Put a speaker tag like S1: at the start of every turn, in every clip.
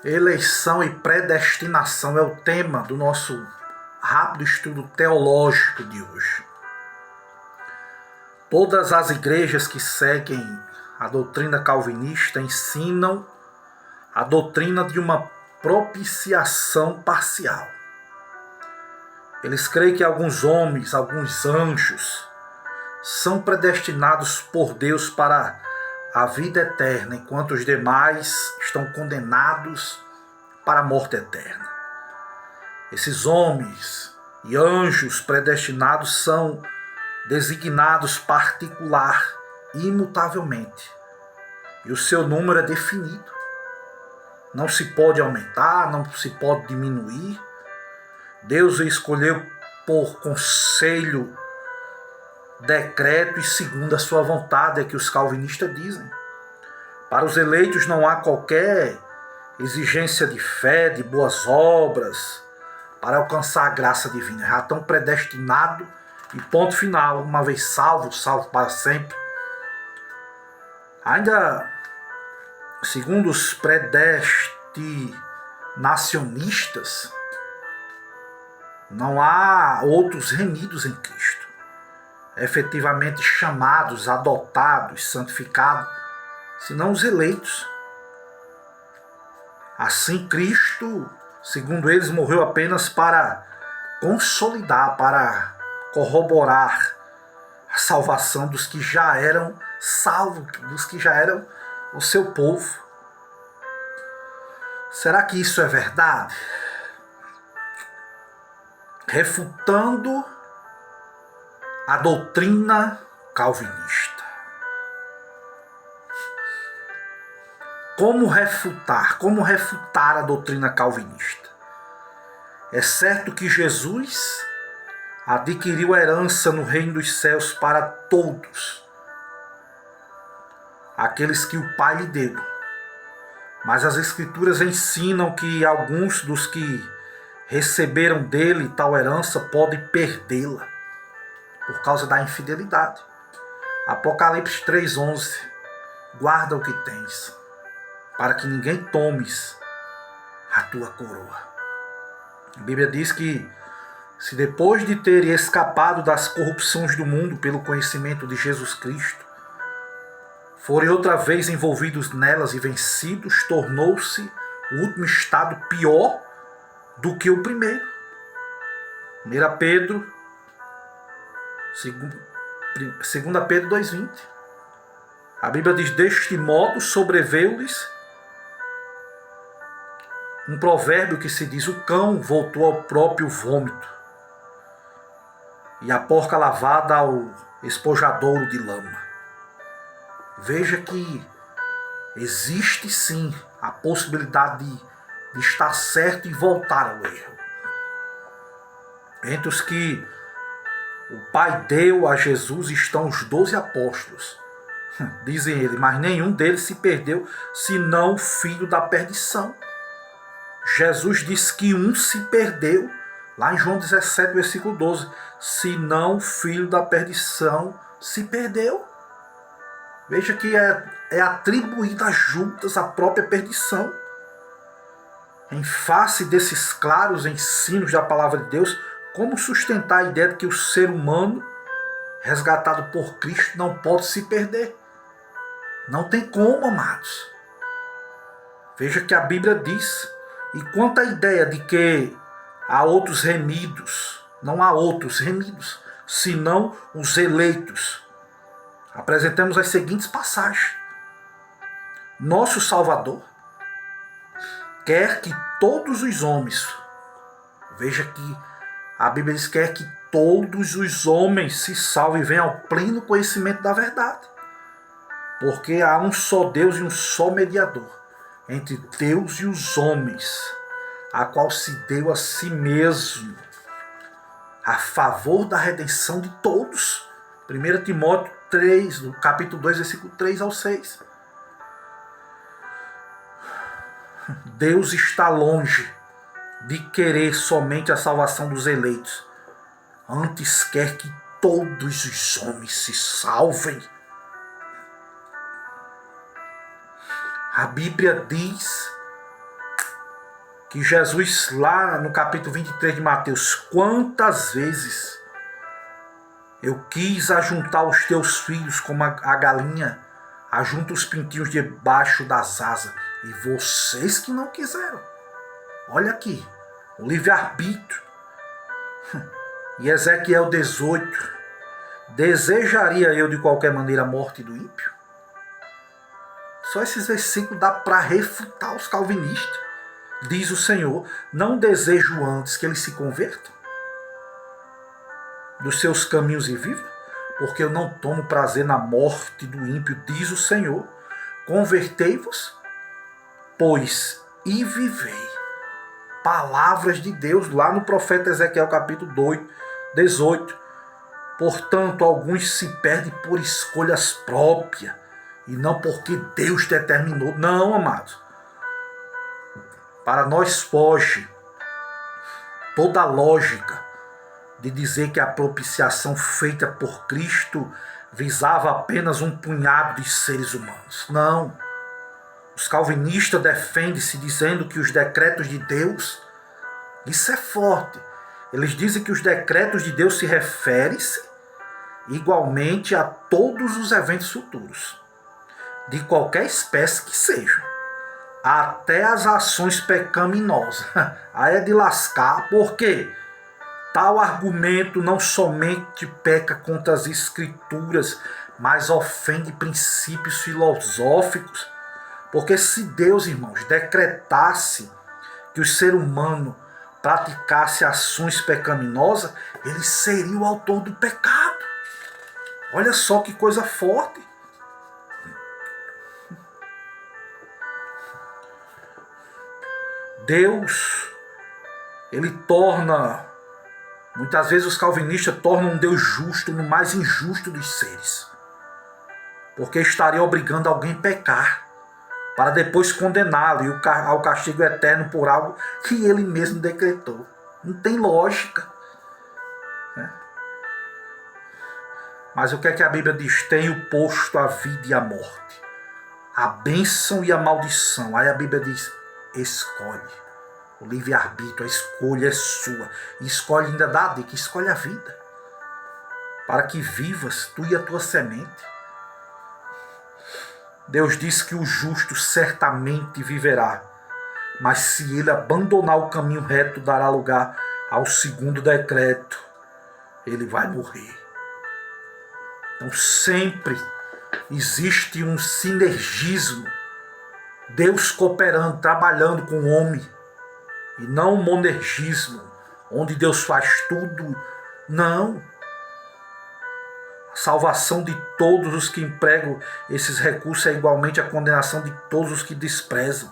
S1: Eleição e predestinação é o tema do nosso rápido estudo teológico de hoje. Todas as igrejas que seguem a doutrina calvinista ensinam a doutrina de uma propiciação parcial. Eles creem que alguns homens, alguns anjos, são predestinados por Deus para a vida eterna, enquanto os demais estão condenados para a morte eterna. Esses homens e anjos predestinados são designados particular e imutavelmente, e o seu número é definido. Não se pode aumentar, não se pode diminuir. Deus o escolheu por conselho, decreto e segundo a sua vontade, é que os calvinistas dizem. Para os eleitos não há qualquer exigência de fé, de boas obras, para alcançar a graça divina. Já estão predestinados e ponto final. Uma vez salvo, salvo para sempre. Ainda, segundo os predestinacionistas, não há outros remidos em Cristo, efetivamente chamados, adotados, santificados, senão os eleitos. Assim, Cristo, segundo eles, morreu apenas para consolidar, para corroborar a salvação dos que já eram salvos, dos que já eram o seu povo. Será que isso é verdade? Refutando a doutrina calvinista. Como refutar a doutrina calvinista? É certo que Jesus adquiriu a herança no reino dos céus para todos aqueles que o Pai lhe deu. Mas as Escrituras ensinam que alguns dos que receberam dele tal herança podem perdê-la por causa da infidelidade. Apocalipse 3:11. Guarda o que tens, para que ninguém tomes a tua coroa. A Bíblia diz que se depois de terem escapado das corrupções do mundo pelo conhecimento de Jesus Cristo, forem outra vez envolvidos nelas e vencidos, tornou-se o último estado pior do que o primeiro. 1 Pedro, 2 Pedro 2:20. A Bíblia diz: deste modo sobreveio-lhes um provérbio que se diz: o cão voltou ao próprio vômito, e a porca lavada ao espojadouro de lama. Veja que existe sim a possibilidade de estar certo e voltar ao erro. Entre os que o Pai deu a Jesus estão os 12 apóstolos. Dizem ele, mas nenhum deles se perdeu, senão o filho da perdição. Jesus disse que um se perdeu, lá em João 17, versículo 12, senão o filho da perdição se perdeu. Veja que é atribuída a Judas a própria perdição. Em face desses claros ensinos da palavra de Deus, como sustentar a ideia de que o ser humano, resgatado por Cristo, não pode se perder? Não tem como, amados. Veja que a Bíblia diz. E quanto à ideia de que há outros remidos, não há outros remidos, senão os eleitos. Apresentamos as seguintes passagens. Nosso Salvador quer que todos os homens, veja que a Bíblia diz que quer que todos os homens se salvem e venham ao pleno conhecimento da verdade. Porque há um só Deus e um só mediador entre Deus e os homens, a qual se deu a si mesmo a favor da redenção de todos. 1 Timóteo 3, do capítulo 2, versículo 3 ao 6. Deus está longe de querer somente a salvação dos eleitos. Antes quer que todos os homens se salvem. A Bíblia diz que Jesus, lá no capítulo 23 de Mateus, quantas vezes eu quis ajuntar os teus filhos como a galinha ajunta os pintinhos debaixo das asas, e vocês que não quiseram. Olha aqui, o livre-arbítrio. E Ezequiel 18, desejaria eu de qualquer maneira a morte do ímpio? Só esses versículos dá para refutar os calvinistas. Diz o Senhor, não desejo antes que eles se convertam dos seus caminhos e vivam, porque eu não tomo prazer na morte do ímpio, diz o Senhor. Convertei-vos, pois, e vivei. Palavras de Deus lá no profeta Ezequiel capítulo 18. Portanto, alguns se perdem por escolhas próprias e não porque Deus determinou. Não, amados. Para nós foge toda a lógica de dizer que a propiciação feita por Cristo visava apenas um punhado de seres humanos. Não. Os calvinistas defendem-se dizendo que os decretos de Deus, isso é forte, eles dizem que os decretos de Deus se referem-se igualmente a todos os eventos futuros, de qualquer espécie que sejam, até as ações pecaminosas. Aí é de lascar, porque tal argumento não somente peca contra as escrituras, mas ofende princípios filosóficos. Porque se Deus, irmãos, decretasse que o ser humano praticasse ações pecaminosas, ele seria o autor do pecado. Olha só que coisa forte. Deus, ele torna, muitas vezes os calvinistas tornam um Deus justo no mais injusto dos seres, porque estaria obrigando alguém a pecar, para depois condená-lo ao castigo eterno por algo que ele mesmo decretou. Não tem lógica. Mas o que é que a Bíblia diz? Tenho posto a vida e a morte, a bênção e a maldição. Aí a Bíblia diz, escolhe. O livre-arbítrio, a escolha é sua. E escolhe, ainda dá a dica, escolhe a vida, para que vivas tu e a tua semente. Deus diz que o justo certamente viverá, mas se ele abandonar o caminho reto, dará lugar ao segundo decreto, ele vai morrer. Então sempre existe um sinergismo, Deus cooperando, trabalhando com o homem, e não um monergismo, onde Deus faz tudo. Não. A salvação de todos os que empregam esses recursos é igualmente a condenação de todos os que desprezam.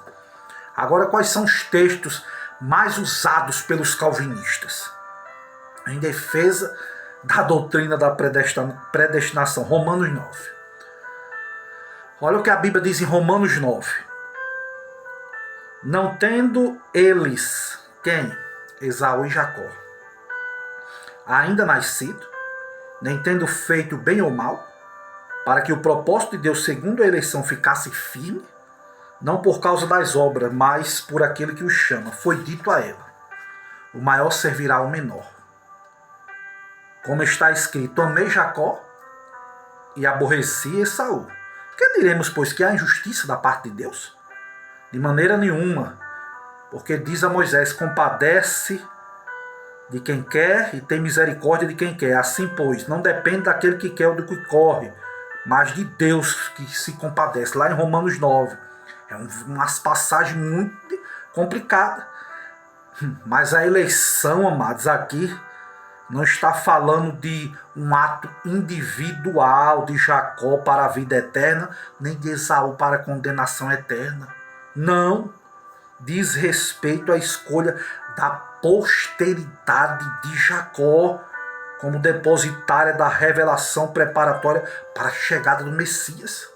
S1: Agora, quais são os textos mais usados pelos calvinistas em defesa da doutrina da predestinação? Romanos 9. Olha o que a Bíblia diz em Romanos 9. Não tendo eles, quem? Esaú e Jacó, ainda nascido, nem tendo feito bem ou mal, para que o propósito de Deus segundo a eleição ficasse firme, não por causa das obras, mas por aquele que os chama. Foi dito a ela, o maior servirá ao menor. Como está escrito, amei Jacó e aborreci Esaú. Que diremos, pois, que há injustiça da parte de Deus? De maneira nenhuma, porque diz a Moisés, compadece de quem quer e tem misericórdia de quem quer. Assim, pois, não depende daquele que quer ou do que corre, mas de Deus que se compadece. Lá em Romanos 9. É umas passagens muito complicadas. Mas a eleição, amados, aqui não está falando de um ato individual de Jacó para a vida eterna, nem de Esaú para a condenação eterna. Não. Diz respeito à escolha da posteridade de Jacó como depositária da revelação preparatória para a chegada do Messias.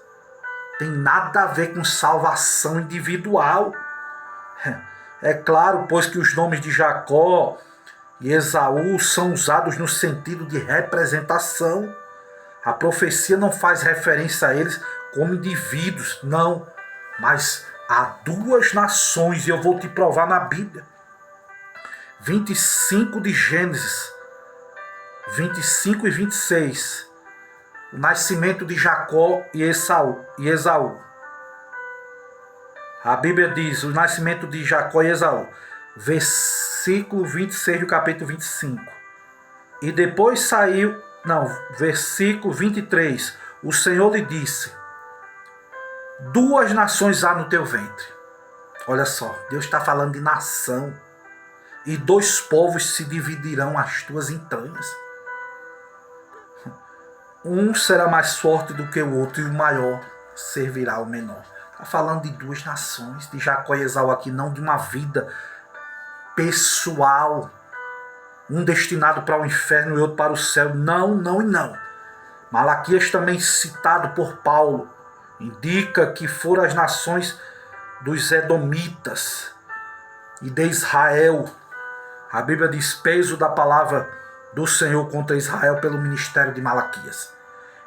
S1: Tem nada a ver com salvação individual. É claro, pois, que os nomes de Jacó e Esaú são usados no sentido de representação. A profecia não faz referência a eles como indivíduos, não, mas Há duas nações, e eu vou te provar na Bíblia. 25 de Gênesis, 25 e 26. O nascimento de Jacó e Esaú. A Bíblia diz, o nascimento de Jacó e Esaú. Versículo 26 do capítulo 25. E depois saiu, versículo 23. O Senhor lhe disse: duas nações há no teu ventre. Olha só, Deus está falando de nação. E dois povos se dividirão as tuas entranhas. Um será mais forte do que o outro, e o maior servirá ao menor. Está falando de duas nações, de Jacó e Esaú aqui, não de uma vida pessoal. Um destinado para o inferno e outro para o céu. Não, não e não. Malaquias, também citado por Paulo, indica que foram as nações dos Edomitas e de Israel. A Bíblia diz: peso da palavra do Senhor contra Israel pelo ministério de Malaquias.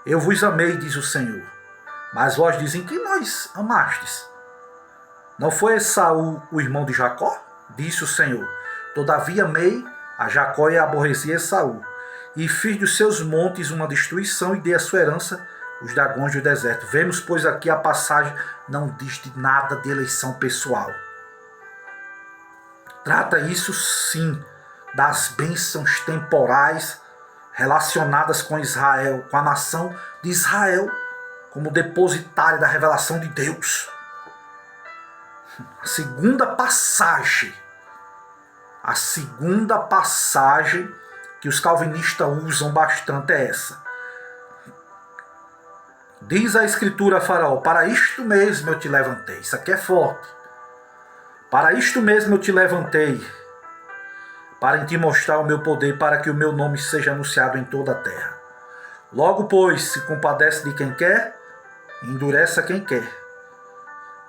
S1: Eu vos amei, diz o Senhor, mas vós dizem que nós amastes. Não foi Esaú o irmão de Jacó? Disse o Senhor: todavia amei a Jacó e aborreci Esaú, e fiz dos seus montes uma destruição e dei a sua herança os dragões do deserto. Vemos, pois, aqui a passagem não diz de nada de eleição pessoal. Trata isso sim das bênçãos temporais relacionadas com Israel, com a nação de Israel, como depositária da revelação de Deus. A segunda passagem que os calvinistas usam bastante é essa. Diz a Escritura a Faraó: para isto mesmo eu te levantei. Isso aqui é forte. Para isto mesmo eu te levantei, para em ti mostrar o meu poder, para que o meu nome seja anunciado em toda a terra. Logo, pois, se compadece de quem quer, endurece a quem quer.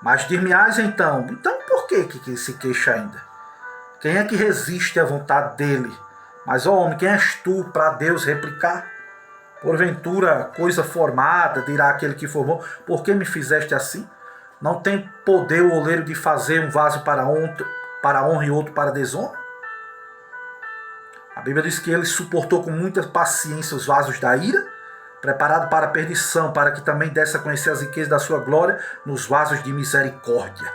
S1: Mas dir-me-ás então por que se queixa ainda? Quem é que resiste à vontade dele? Mas, ó homem, quem és tu para Deus replicar? Porventura, coisa formada, dirá aquele que formou: por que me fizeste assim? Não tem poder o oleiro de fazer um vaso para honra e outro para desonra? A Bíblia diz que ele suportou com muita paciência os vasos da ira, preparado para a perdição, para que também desse a conhecer as riquezas da sua glória nos vasos de misericórdia.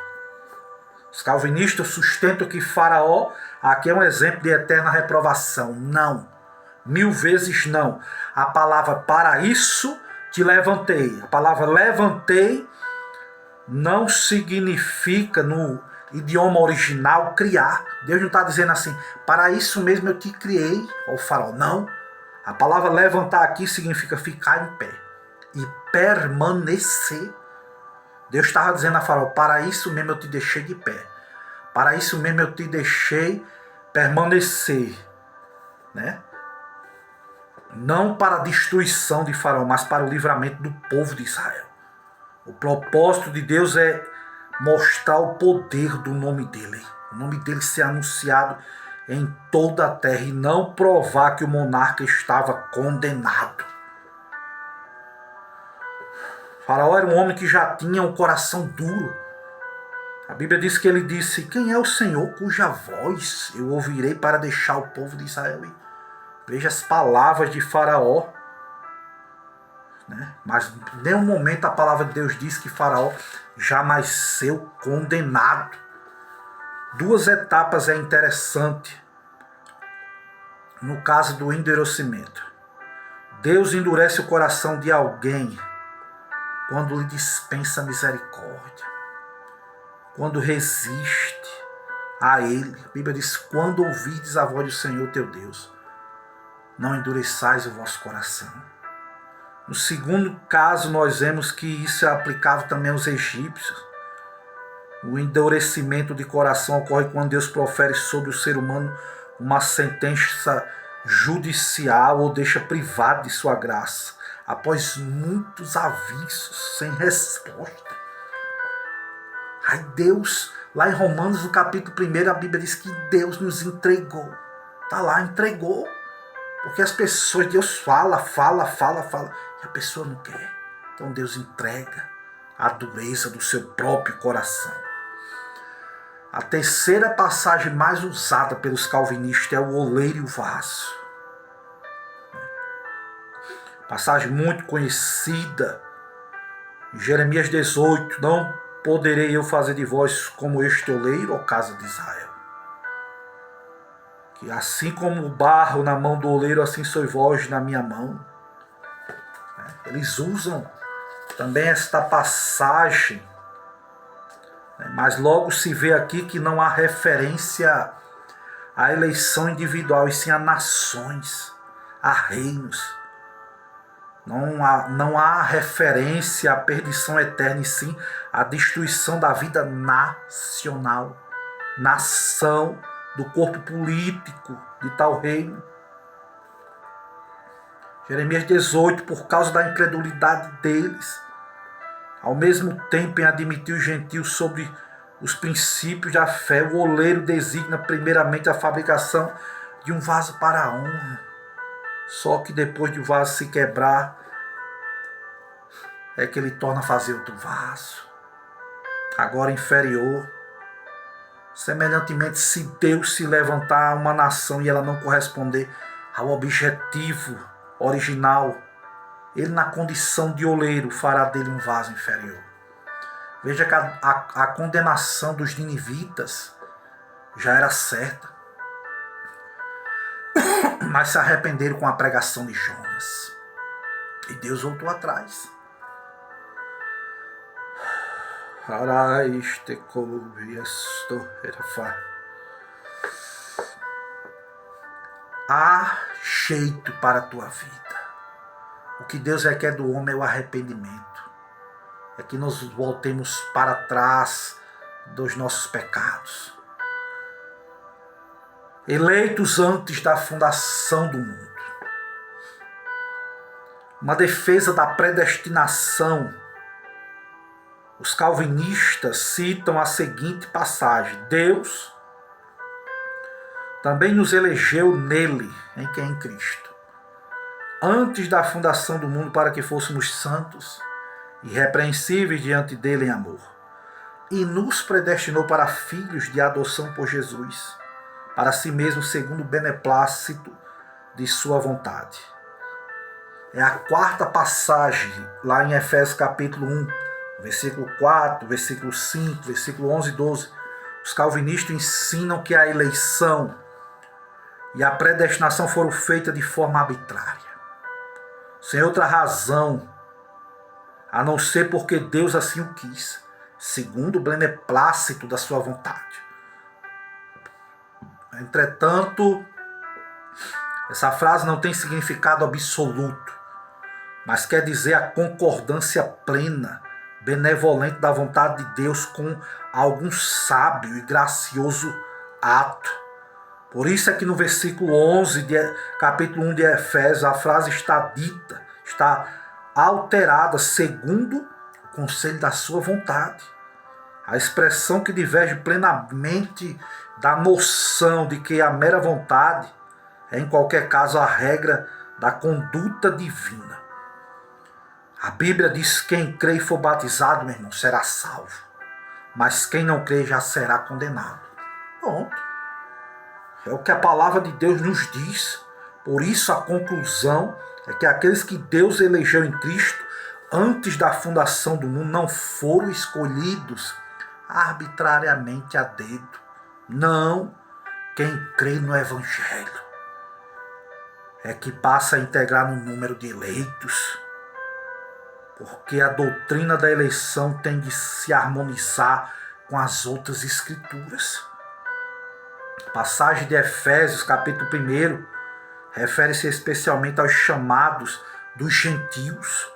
S1: Os calvinistas sustentam que Faraó aqui é um exemplo de eterna reprovação. Não. 1000 vezes não. A palavra para isso te levantei. A palavra levantei não significa no idioma original criar. Deus não está dizendo assim: para isso mesmo eu te criei, ó Faraó. Não. A palavra levantar aqui significa ficar em pé e permanecer. Deus estava dizendo a Faraó: para isso mesmo eu te deixei de pé. Para isso mesmo eu te deixei permanecer. Né? Não para a destruição de Faraó, mas para o livramento do povo de Israel. O propósito de Deus é mostrar o poder do nome dele. O nome dele ser anunciado em toda a terra e não provar que o monarca estava condenado. Faraó era um homem que já tinha um coração duro. A Bíblia diz que ele disse: quem é o Senhor cuja voz eu ouvirei para deixar o povo de Israel ir? Veja as palavras de Faraó. Né? Mas em nenhum momento a palavra de Deus diz que Faraó já nasceu condenado. Duas etapas é interessante no caso do endurecimento. Deus endurece o coração de alguém quando lhe dispensa misericórdia, quando resiste a ele. A Bíblia diz: quando ouvides a voz do Senhor teu Deus, não endureçais o vosso coração. No segundo caso, nós vemos que isso é aplicável também aos egípcios. O endurecimento de coração ocorre quando Deus profere sobre o ser humano uma sentença judicial ou deixa privado de sua graça, após muitos avisos sem resposta. Aí Deus, lá em Romanos, no capítulo 1, a Bíblia diz que Deus nos entregou. Está lá, entregou. Porque as pessoas, Deus fala, e a pessoa não quer. Então Deus entrega a dureza do seu próprio coração. A terceira passagem mais usada pelos calvinistas é o oleiro e o vaso. Passagem muito conhecida. Em Jeremias 18, não poderei eu fazer de vós como este oleiro, ó casa de Israel. Que assim como o barro na mão do oleiro, assim sois vós na minha mão. Eles usam também esta passagem, mas logo se vê aqui que não há referência à eleição individual, e sim a nações, a reinos. Não há referência à perdição eterna, e sim à destruição da vida nacional, nação, do corpo político de tal reino. Jeremias 18, por causa da incredulidade deles, ao mesmo tempo em admitir os gentios sobre os princípios da fé, o oleiro designa primeiramente a fabricação de um vaso para a honra. Só que depois de o vaso se quebrar, é que ele torna a fazer outro vaso, agora inferior. Semelhantemente, se Deus se levantar uma nação e ela não corresponder ao objetivo original, ele, na condição de oleiro, fará dele um vaso inferior. Veja que a condenação dos ninivitas já era certa, mas se arrependeram com a pregação de Jonas, e Deus voltou atrás. Há jeito para a tua vida. O que Deus requer do homem é o arrependimento. É que nós voltemos para trás dos nossos pecados. Eleitos antes da fundação do mundo. Uma defesa da predestinação. Os calvinistas citam a seguinte passagem: Deus também nos elegeu nele, em quem? Em Cristo, antes da fundação do mundo, para que fôssemos santos e irrepreensíveis diante dele em amor. E nos predestinou para filhos de adoção por Jesus, para si mesmo, segundo o beneplácito de sua vontade. É a quarta passagem, lá em Efésios capítulo 1, versículo 4, versículo 5, versículo 11 e 12. Os calvinistas ensinam que a eleição e a predestinação foram feitas de forma arbitrária, sem outra razão, a não ser porque Deus assim o quis, segundo o beneplácito da sua vontade. Entretanto, essa frase não tem significado absoluto, mas quer dizer a concordância plena, benevolente da vontade de Deus com algum sábio e gracioso ato. Por isso é que no versículo 11, capítulo 1 de Efésios, a frase está dita, está alterada segundo o conselho da sua vontade. A expressão que diverge plenamente da noção de que a mera vontade é, em qualquer caso, a regra da conduta divina. A Bíblia diz que quem crê e for batizado, meu irmão, será salvo. Mas quem não crê já será condenado. Pronto. É o que a palavra de Deus nos diz. Por isso a conclusão é que aqueles que Deus elegeu em Cristo antes da fundação do mundo não foram escolhidos arbitrariamente a dedo. Não, quem crê no Evangelho é que passa a integrar no número de eleitos. Porque a doutrina da eleição tem de se harmonizar com as outras escrituras. A passagem de Efésios, capítulo 1, refere-se especialmente aos chamados dos gentios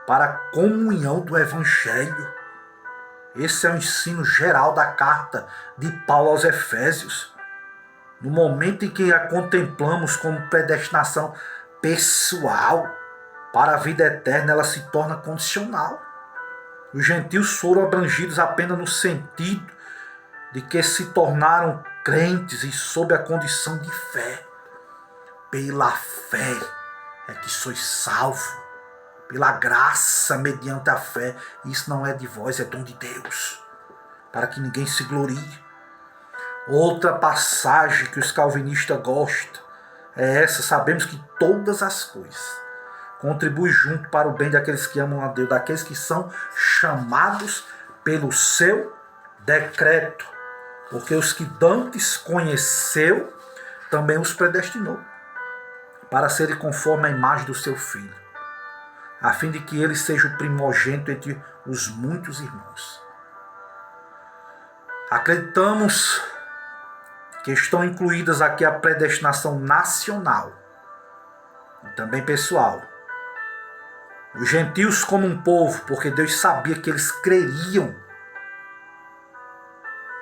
S1: para a comunhão do Evangelho. Esse é o ensino geral da carta de Paulo aos Efésios. No momento em que a contemplamos como predestinação pessoal para a vida eterna, ela se torna condicional. Os gentios foram abrangidos apenas no sentido de que se tornaram crentes e sob a condição de fé. Pela fé é que sois salvos, pela graça mediante a fé. Isso não é de vós, é dom de Deus, para que ninguém se glorie. Outra passagem que os calvinistas gostam é essa: sabemos que todas as coisas contribuem junto para o bem daqueles que amam a Deus, daqueles que são chamados pelo seu decreto. Porque os que dantes conheceu, também os predestinou para serem conforme a imagem do seu Filho, a fim de que ele seja o primogênito entre os muitos irmãos. Acreditamos que estão incluídas aqui a predestinação nacional e também pessoal. Os gentios como um povo, porque Deus sabia que eles creriam.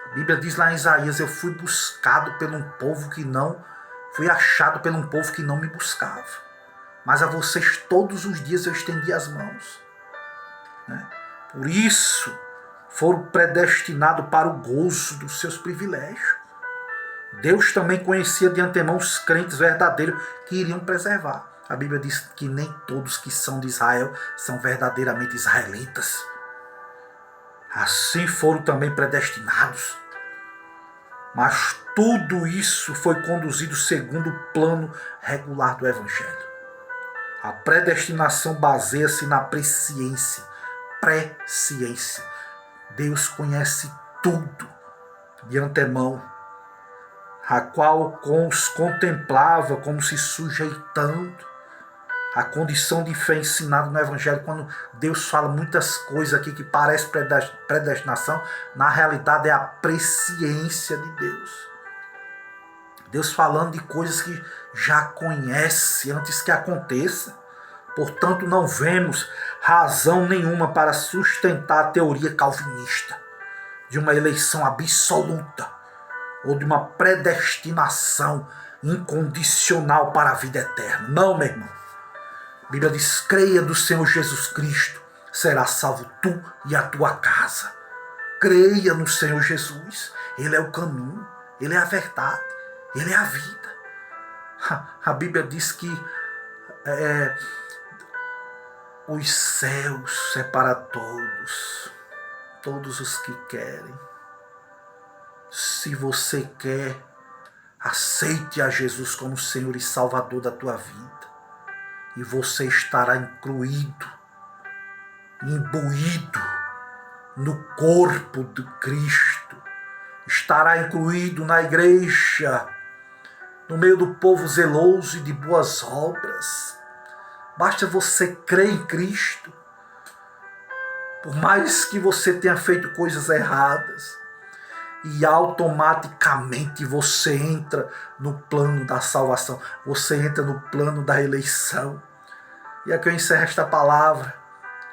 S1: A Bíblia diz lá em Isaías: eu fui buscado por um povo que não, fui achado por um povo que não me buscava. Mas a vocês todos os dias eu estendi as mãos. Por isso foram predestinados para o gozo dos seus privilégios. Deus também conhecia de antemão os crentes verdadeiros que iriam preservar. A Bíblia diz que nem todos que são de Israel são verdadeiramente israelitas. Assim foram também predestinados. Mas tudo isso foi conduzido segundo o plano regular do Evangelho. A predestinação baseia-se na presciência. Presciência. Deus conhece tudo de antemão, a qual os contemplava como se sujeitando a condição de fé ensinada no Evangelho. Quando Deus fala muitas coisas aqui que parece predestinação, na realidade é a presciência de Deus. Deus falando de coisas que já conhece antes que aconteça. Portanto, não vemos razão nenhuma para sustentar a teoria calvinista de uma eleição absoluta ou de uma predestinação incondicional para a vida eterna. Não, meu irmão. A Bíblia diz: creia do Senhor Jesus Cristo, será salvo tu e a tua casa. Creia no Senhor Jesus. Ele é o caminho, Ele é a verdade, Ele é a vida. A Bíblia diz que os céus é para todos os que querem. Se você quer, aceite a Jesus como Senhor e Salvador da tua vida. E você estará incluído, imbuído no corpo de Cristo. Estará incluído na igreja, no meio do povo zeloso e de boas obras. Basta você crer em Cristo. Por mais que você tenha feito coisas erradas, e automaticamente você entra no plano da salvação. Você entra no plano da eleição. E aqui eu encerro esta palavra.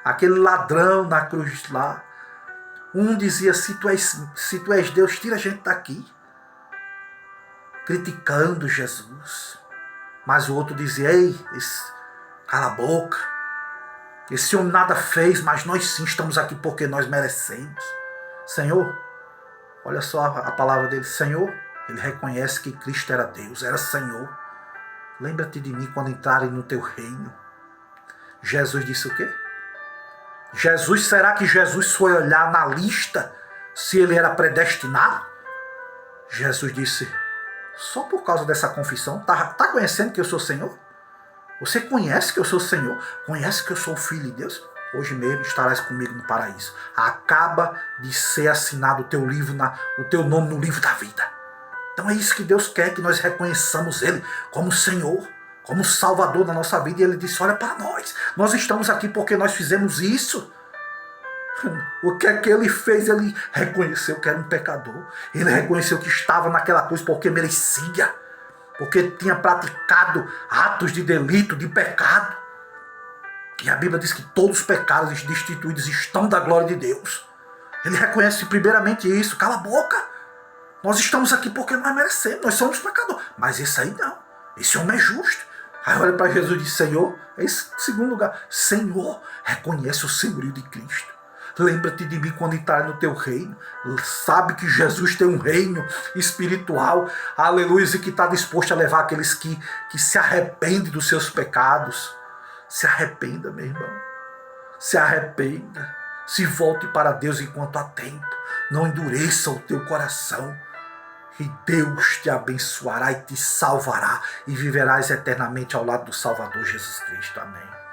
S1: Aquele ladrão na cruz lá, um dizia: se tu és Deus, tira a gente daqui, criticando Jesus. Mas o outro dizia: ei, cala a boca, esse homem nada fez, mas nós sim estamos aqui porque nós merecemos. Senhor, olha só a palavra dele: Senhor. Ele reconhece que Cristo era Deus, era Senhor. Lembra-te de mim quando entrarem no teu reino. Jesus disse o quê? Será que Jesus foi olhar na lista se ele era predestinado? Jesus disse: só por causa dessa confissão, tá conhecendo que eu sou Senhor? Você conhece que eu sou Senhor? Conhece que eu sou o Filho de Deus? Hoje mesmo estarás comigo no paraíso. Acaba de ser assinado o teu nome no livro da vida. Então é isso que Deus quer, que nós reconheçamos Ele como Senhor, como Salvador da nossa vida. E Ele disse: olha para nós estamos aqui porque nós fizemos isso. O que é que Ele fez? Ele reconheceu que era um pecador. Ele reconheceu que estava naquela cruz porque merecia, porque tinha praticado atos de delito, de pecado. E a Bíblia diz que todos os pecados destituídos estão da glória de Deus. Ele reconhece primeiramente isso. Cala a boca. Nós estamos aqui porque nós merecemos. Nós somos pecadores. Mas esse aí não. Esse homem é justo. Aí olha para Jesus e diz: Senhor. Esse segundo lugar. Senhor, reconhece o senhorio de Cristo. Lembra-te de mim quando entrar no teu reino. Sabe que Jesus tem um reino espiritual. Aleluia. E que está disposto a levar aqueles que se arrependem dos seus pecados. Se arrependa, meu irmão. Se arrependa. Se volte para Deus enquanto há tempo. Não endureça o teu coração. E Deus te abençoará e te salvará e viverás eternamente ao lado do Salvador Jesus Cristo. Amém.